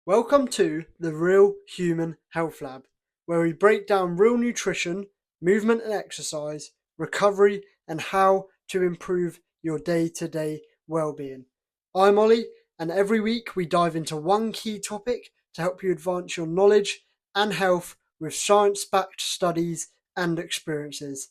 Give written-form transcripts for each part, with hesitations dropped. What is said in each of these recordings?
Welcome to the Real Human Health Lab, where we break down real nutrition, movement and exercise, recovery, and how to improve your day-to-day well-being. I'm Ollie, and every week we dive into one key topic to help you advance your knowledge and health with science-backed studies and experiences.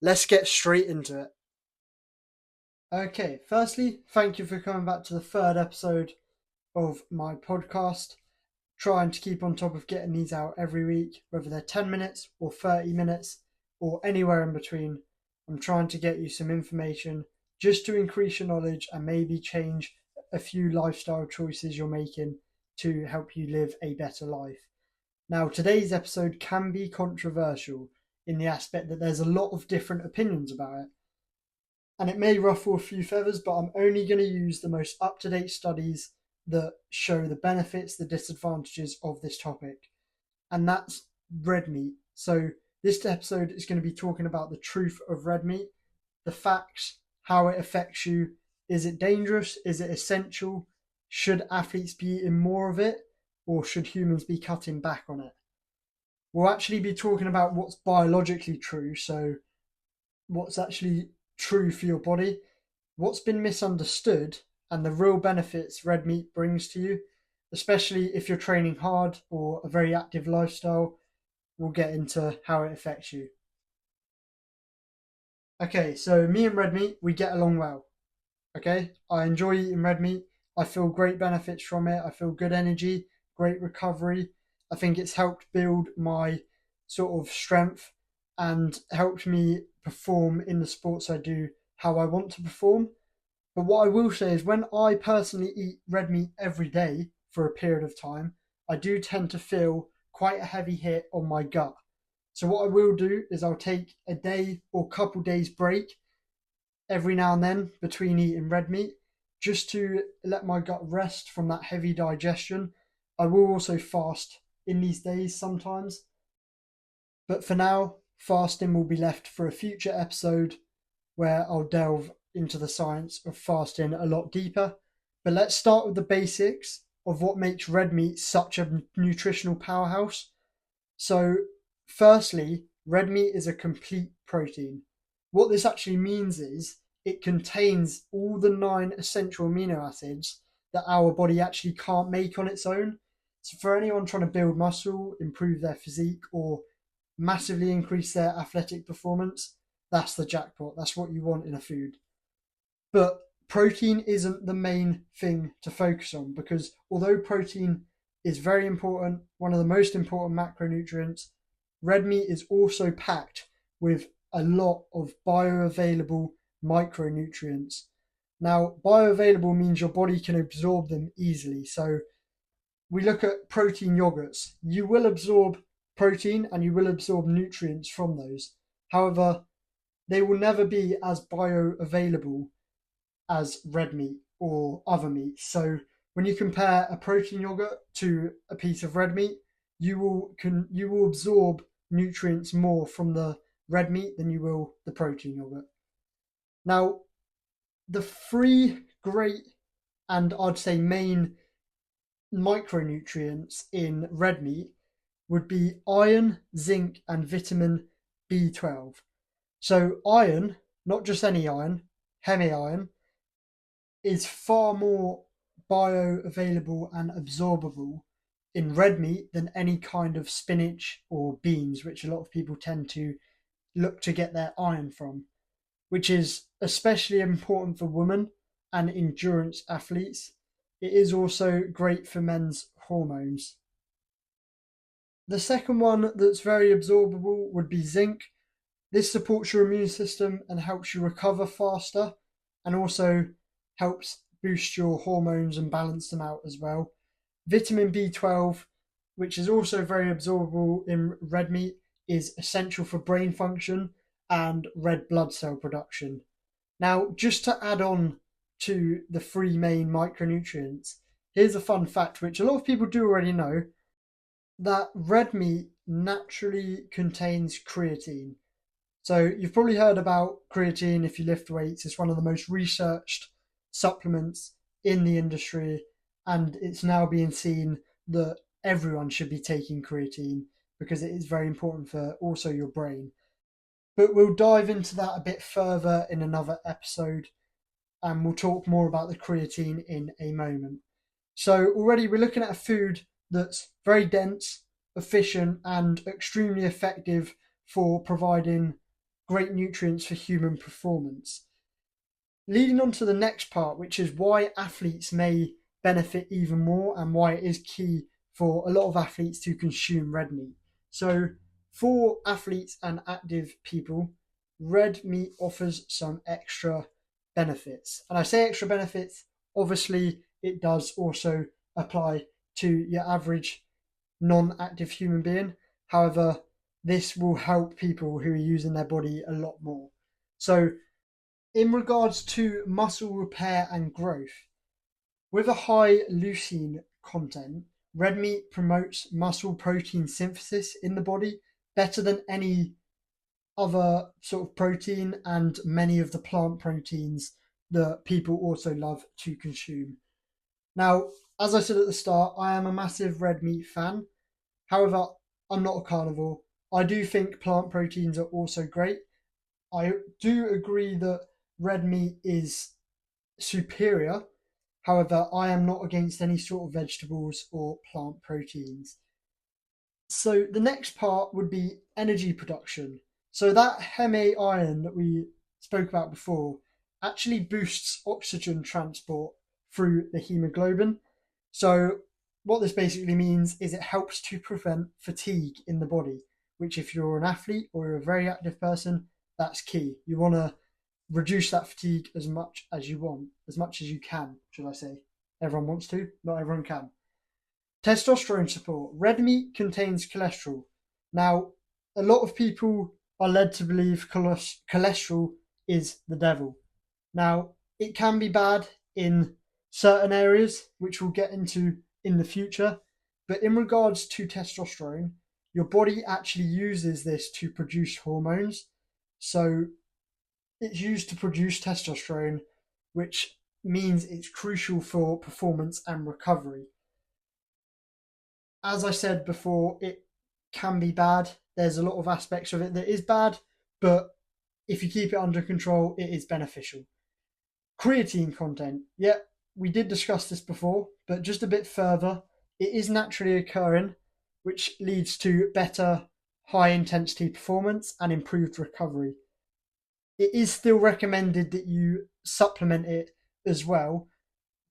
Let's get straight into it. Okay, firstly, thank you for coming back to the third episode of my podcast. Trying to keep on top of getting these out every week, whether they're 10 minutes or 30 minutes or anywhere in between. I'm trying to get you some information just to increase your knowledge and maybe change a few lifestyle choices you're making to help you live a better life. Now, today's episode can be controversial in the aspect that there's a lot of different opinions about it. And it may ruffle a few feathers, but I'm only going to use the most up-to-date studies that show the benefits, the disadvantages of this topic. And that's red meat. So this episode is going to be talking about the truth of red meat, the facts, how it affects you. Is it dangerous? Is it essential? Should athletes be eating more of it? Or should humans be cutting back on it? We'll actually be talking about what's biologically true. So what's actually true for your body, what's been misunderstood, and the real benefits red meat brings to you, especially if you're training hard or a very active lifestyle. We'll get into how it affects you. Okay, so me and red meat, we get along well. Okay, I enjoy eating red meat. I feel great benefits from it. I feel good energy, great recovery. I think it's helped build my sort of strength and helped me perform in the sports I do how I want to perform. But what I will say is when I personally eat red meat every day for a period of time, I do tend to feel quite a heavy hit on my gut. So what I will do is I'll take a day or couple days break every now and then between eating red meat just to let my gut rest from that heavy digestion. I will also fast in these days sometimes. But for now, fasting will be left for a future episode where I'll delve into the science of fasting a lot deeper. But let's start with the basics of what makes red meat such a nutritional powerhouse. So, firstly, red meat is a complete protein. What this actually means is it contains all the 9 essential amino acids that our body actually can't make on its own. So, for anyone trying to build muscle, improve their physique, or massively increase their athletic performance, that's the jackpot. That's what you want in a food. But protein isn't the main thing to focus on, because although protein is very important, one of the most important macronutrients, red meat is also packed with a lot of bioavailable micronutrients. Now, bioavailable means your body can absorb them easily. So we look at protein yogurts. You will absorb protein and you will absorb nutrients from those. However, they will never be as bioavailable as red meat or other meat. So when you compare a protein yogurt to a piece of red meat, you will absorb nutrients more from the red meat than you will the protein yogurt. Now, the 3 great and I'd say main micronutrients in red meat would be iron, zinc, and vitamin B12. So iron, not just any iron, hemi-iron, is far more bioavailable and absorbable in red meat than any kind of spinach or beans, which a lot of people tend to look to get their iron from, which is especially important for women and endurance athletes. It is also great for men's hormones. The second one that's very absorbable would be zinc. This supports your immune system and helps you recover faster, and also helps boost your hormones and balance them out as well. Vitamin B12, which is also very absorbable in red meat, is essential for brain function and red blood cell production. Now, just to add on to the 3 main micronutrients, here's a fun fact which a lot of people do already know, that red meat naturally contains creatine. So you've probably heard about creatine if you lift weights. It's one of the most researched supplements in the industry, and it's now being seen that everyone should be taking creatine because it is very important for also your brain. But we'll dive into that a bit further in another episode, and we'll talk more about the creatine in a moment. So already we're looking at a food that's very dense, efficient, and extremely effective for providing great nutrients for human performance. Leading on to the next part, which is why athletes may benefit even more and why it is key for a lot of athletes to consume red meat. So for athletes and active people, red meat offers some extra benefits. And I say extra benefits, obviously it does also apply to your average non-active human being. However, this will help people who are using their body a lot more. So in regards to muscle repair and growth, with a high leucine content, red meat promotes muscle protein synthesis in the body better than any other sort of protein and many of the plant proteins that people also love to consume. Now, as I said at the start, I am a massive red meat fan. However, I'm not a carnivore. I do think plant proteins are also great. I do agree that red meat is superior. However, I am not against any sort of vegetables or plant proteins. So the next part would be energy production. So that Heme iron that we spoke about before actually boosts oxygen transport through the hemoglobin. So what this basically means is it helps to prevent fatigue in the body, which if you're an athlete or you're a very active person, that's key. You want to reduce that fatigue as much as you want, as much as you can, should I say. Everyone wants to, not everyone can. Testosterone support. Red meat contains cholesterol. Now, a lot of people are led to believe cholesterol is the devil. Now, it can be bad in certain areas, which we'll get into in the future. But in regards to testosterone, your body actually uses this to produce hormones. So it's used to produce testosterone, which means it's crucial for performance and recovery. As I said before, it can be bad. There's a lot of aspects of it that is bad, but if you keep it under control, it is beneficial. Creatine content. Yeah, we did discuss this before, but just a bit further. It is naturally occurring, which leads to better high intensity performance and improved recovery. It is still recommended that you supplement it as well,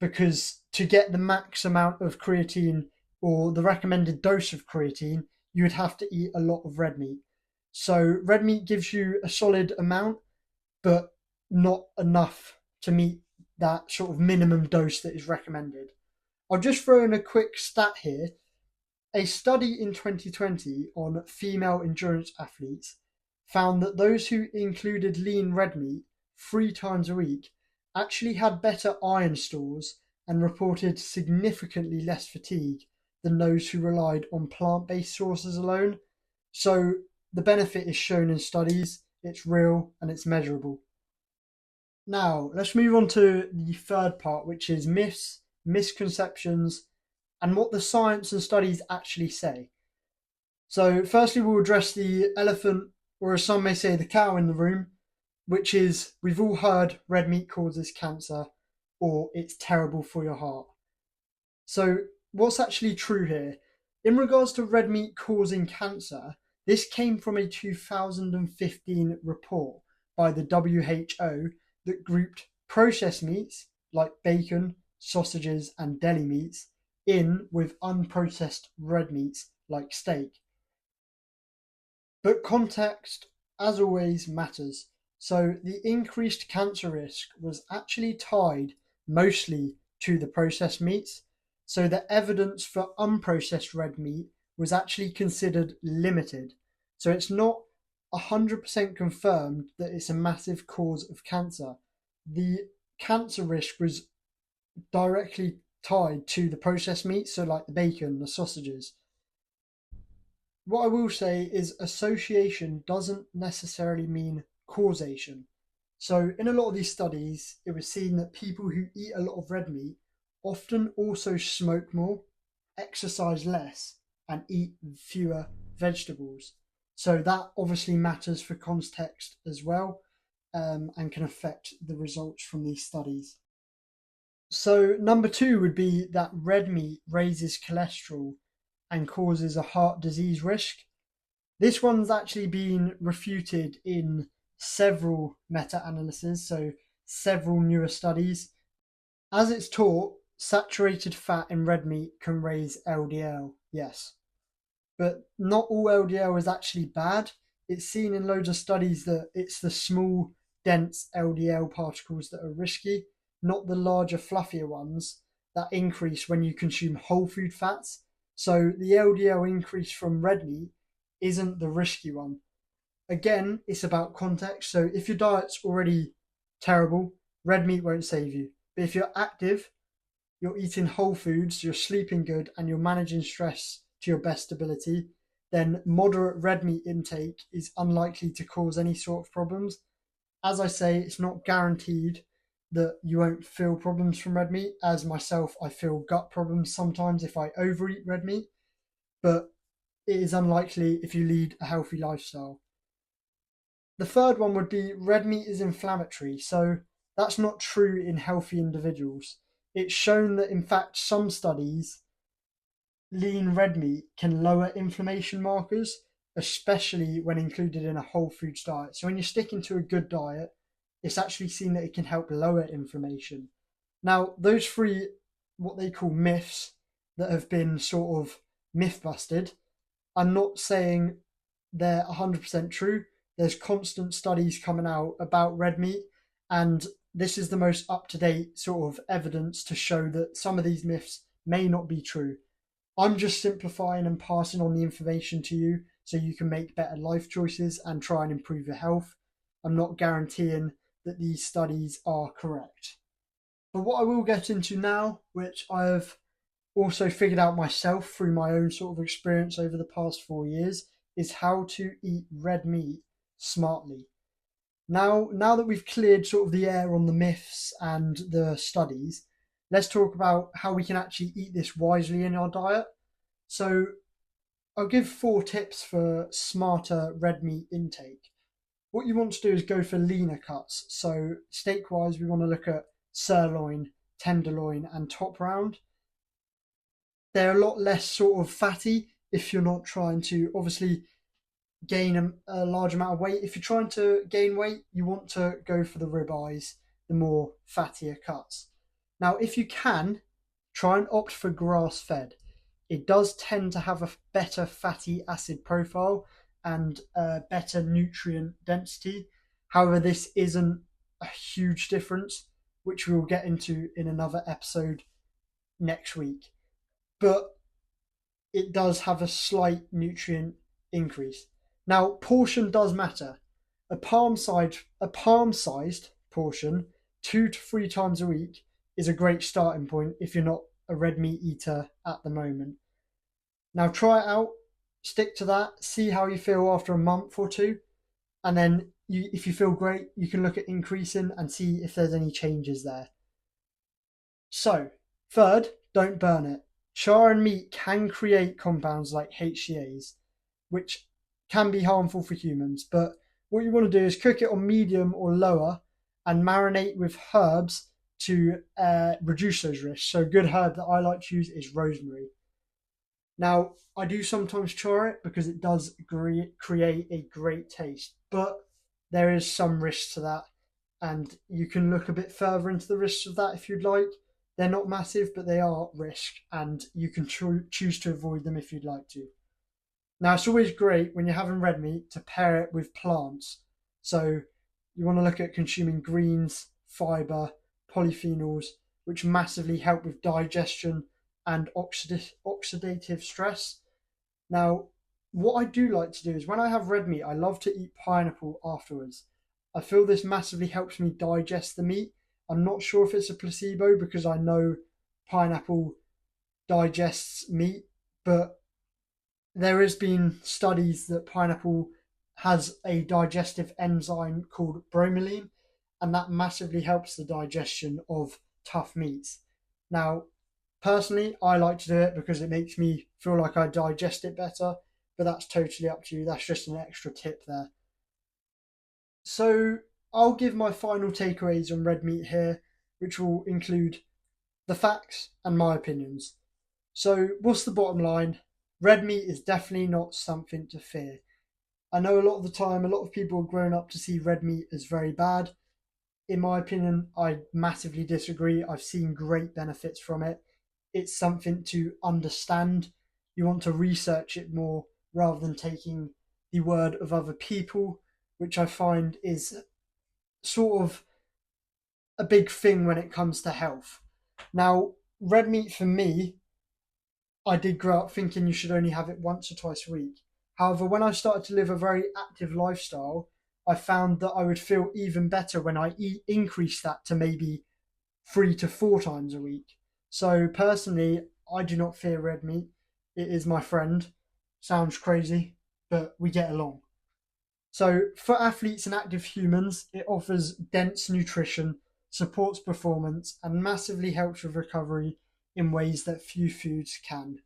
because to get the max amount of creatine or the recommended dose of creatine, you would have to eat a lot of red meat. So red meat gives you a solid amount, but not enough to meet that sort of minimum dose that is recommended. I'll just throw in a quick stat here. A study in 2020 on female endurance athletes found that those who included lean red meat 3 times a week actually had better iron stores and reported significantly less fatigue than those who relied on plant-based sources alone. So the benefit is shown in studies, it's real and it's measurable. Now, let's move on to the third part, which is myths, misconceptions, and what the science and studies actually say. So, firstly, we'll address the elephant, or as some may say, the cow in the room, which is we've all heard red meat causes cancer or it's terrible for your heart. So, what's actually true here? In regards to red meat causing cancer, this came from a 2015 report by the WHO that grouped processed meats like bacon, sausages, and deli meats in with unprocessed red meats like steak. But context, as always, matters. So the increased cancer risk was actually tied mostly to the processed meats. So the evidence for unprocessed red meat was actually considered limited. So it's not 100% confirmed that it's a massive cause of cancer. The cancer risk was directly tied to the processed meats, so like the bacon, the sausages. What I will say is association doesn't necessarily mean causation. So, in a lot of these studies, it was seen that people who eat a lot of red meat often also smoke more. exercise less and eat fewer vegetables. So that obviously matters for context as well, and can affect the results from these studies. So, number two would be that red meat raises cholesterol and causes a heart disease risk. This one's actually been refuted in several meta analyses, so several newer studies. As it's taught, saturated fat in red meat can raise LDL, yes. But not all LDL is actually bad. It's seen in loads of studies that it's the small, dense LDL particles that are risky, not the larger, fluffier ones that increase when you consume whole food fats. So the LDL increase from red meat isn't the risky one. Again, it's about context. So if your diet's already terrible, red meat won't save you. But if you're active, you're eating whole foods, you're sleeping good, and you're managing stress to your best ability, then moderate red meat intake is unlikely to cause any sort of problems. As I say, it's not guaranteed that you won't feel problems from red meat. As myself, I feel gut problems sometimes if I overeat red meat, but it is unlikely if you lead a healthy lifestyle. The third one would be red meat is inflammatory. So that's not true in healthy individuals. It's shown that, in fact, some studies, lean red meat can lower inflammation markers, especially when included in a whole foods diet. So when you're sticking to a good diet, it's actually seen that it can help lower inflammation. Now, those three, what they call myths that have been sort of myth busted, I'm not saying they're 100% true. There's constant studies coming out about red meat, and this is the most up-to-date sort of evidence to show that some of these myths may not be true. I'm just simplifying and passing on the information to you so you can make better life choices and try and improve your health. I'm not guaranteeing that these studies are correct. But what I will get into now, which I have also figured out myself through my own sort of experience over the past 4 years, is how to eat red meat smartly. Now that we've cleared sort of the air on the myths and the studies, let's talk about how we can actually eat this wisely in our diet. So I'll give 4 tips for smarter red meat intake. What you want to do is go for leaner cuts. So steak wise, we want to look at sirloin, tenderloin, and top round. They're a lot less sort of fatty if you're not trying to obviously gain a large amount of weight. If you're trying to gain weight, you want to go for the ribeyes, the more fattier cuts. Now, if you can, try and opt for grass fed. It does tend to have a better fatty acid profile and a better nutrient density. However, this isn't a huge difference, which we will get into in another episode next week. But it does have a slight nutrient increase. Now, portion does matter. A palm-sized portion, 2 to 3 times a week, is a great starting point if you're not a red meat eater at the moment. Now, try it out, stick to that, see how you feel after a month or two, and then if you feel great, you can look at increasing and see if there's any changes there. So, third, don't burn it. Char and meat can create compounds like HCAs, which can be harmful for humans. But what you want to do is cook it on medium or lower and marinate with herbs to reduce those risks. So a good herb that I like to use is rosemary. Now, I do sometimes char it because it does create a great taste, but there is some risk to that. And you can look a bit further into the risks of that if you'd like. They're not massive, but they are risk, and you can choose to avoid them if you'd like to. Now, it's always great when you're having red meat to pair it with plants. So you want to look at consuming greens, fibre, polyphenols, which massively help with digestion and oxidative stress. Now, what I do like to do is when I have red meat, I love to eat pineapple afterwards. I feel this massively helps me digest the meat. I'm not sure if it's a placebo because I know pineapple digests meat, but there has been studies that pineapple has a digestive enzyme called bromelain, and that massively helps the digestion of tough meats. Now, Personally, I like to do it because it makes me feel like I digest it better, but that's totally up to you. That's just an extra tip there. So I'll give my final takeaways on red meat here, which will include the facts and my opinions. So, what's the bottom line? Red meat is definitely not something to fear. I know a lot of the time, a lot of people have grown up to see red meat as very bad. In my opinion, I massively disagree. I've seen great benefits from it. It's something to understand. You want to research it more rather than taking the word of other people, which I find is sort of a big thing when it comes to health. Now, red meat for me, I did grow up thinking you should only have it once or twice a week. However, when I started to live a very active lifestyle, I found that I would feel even better when I increased that to maybe 3 to 4 times a week. So personally, I do not fear red meat. It is my friend. Sounds crazy, but we get along. So for athletes and active humans, it offers dense nutrition, supports performance, and massively helps with recovery in ways that few foods can.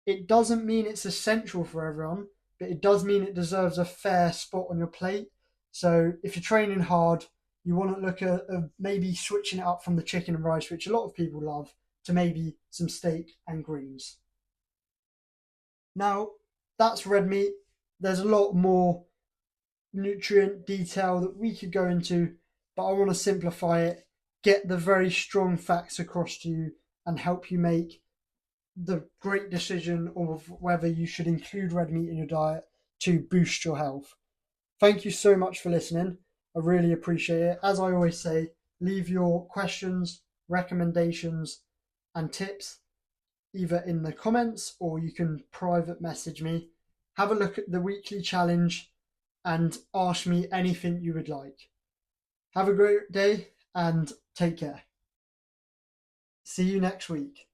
It doesn't mean it's essential for everyone, but it does mean it deserves a fair spot on your plate. So if you're training hard, you want to look at maybe switching it up from the chicken and rice, which a lot of people love, to maybe some steak and greens. Now, that's red meat. There's a lot more nutrient detail that we could go into, but I want to simplify it, get the very strong facts across to you, and help you make the great decision of whether you should include red meat in your diet to boost your health. Thank you so much for listening. I really appreciate it. As I always say, leave your questions, recommendations, and tips either in the comments or you can private message me. Have a look at the weekly challenge and ask me anything you would like. Have a great day and take care. See you next week.